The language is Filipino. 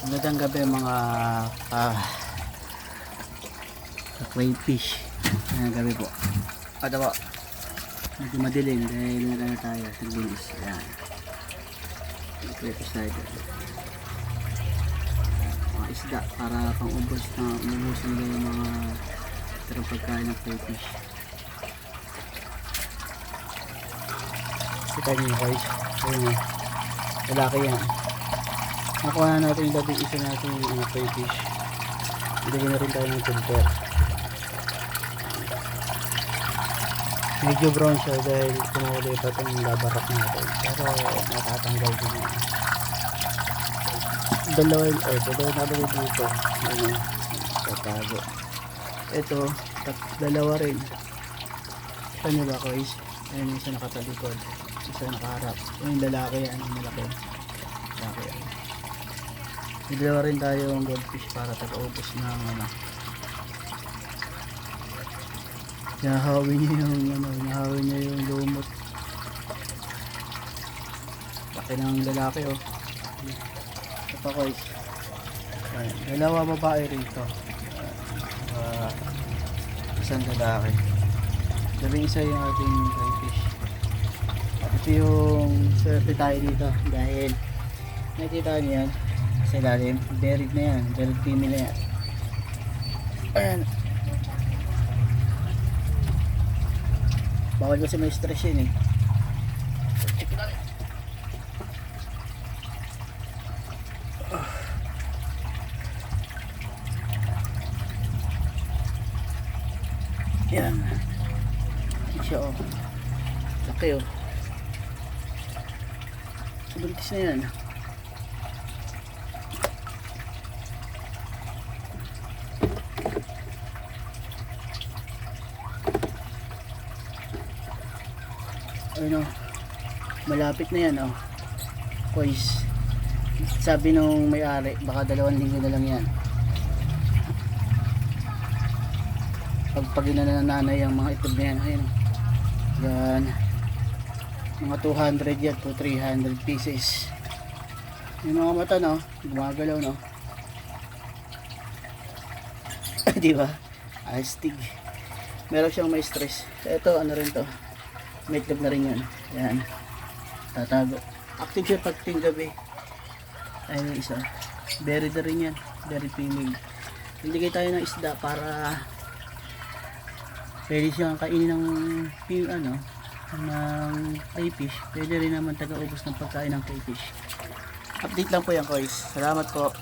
Magandang gabi mga crayfish. Magandang gabi po. Ito po, medyo madilim dahil nagano tayo sa linis. Ayan, crayfish tayo dyan. Mga isda para pang ubos na umubusin nila yung mga tirang pagkain ng crayfish. Kita nyo guys, ayun o, lalaki yan. Nakuha na natin yung labing isa natin yung crayfish. Ilagay na rin tayo ng filter. Medyo brown siya dahil kumuli pa itong labarak natin, pero matatanggal din yan. Dalawa nalagay dito, ano, tatago. Ito dalawa rin. Ano ba guys, ayun, isa nakatalikod, isa nakaharap. Yung lalaki yan, yung malaki lalaki yan. Dalawa rin tayo ng goldfish para taga-ubos ng ano. Nahawi niya yung ano, nahawi niya yung lumot. Laki ng lalaki oh. Ito pa guys. Dalawa babae rito. Isang lalaki. Labing isa yung ating crayfish. Ito yung swerte tayo dito dahil nakita niyo yan sa ilalim, buried na yan, buried female na yan. Ayan, bawal kasi may stress yun eh. Yan siya oh, laki oh, buntis na yan. Ano, malapit na yan oh guys, sabi nung may-ari baka 2 linggo na lang yan pag na nanay ang mga itlog na yan. Ayun, yan mga 200 yan to 300 pieces. Yung mga mata no, gumagalaw no. Diba, astig, meron siyang may stress. Ito ano rin to, may itlog na rin yan. Yan, tatago. Active siya pag ting gabi. Ayun yung isa, buried na rin yan, buried female. Naligay tayo ng isda para pwede siyang kainin ng ano, ng crayfish. Pwede rin naman taga-ubos ng pagkain ng crayfish. Update lang po yan guys. Salamat po.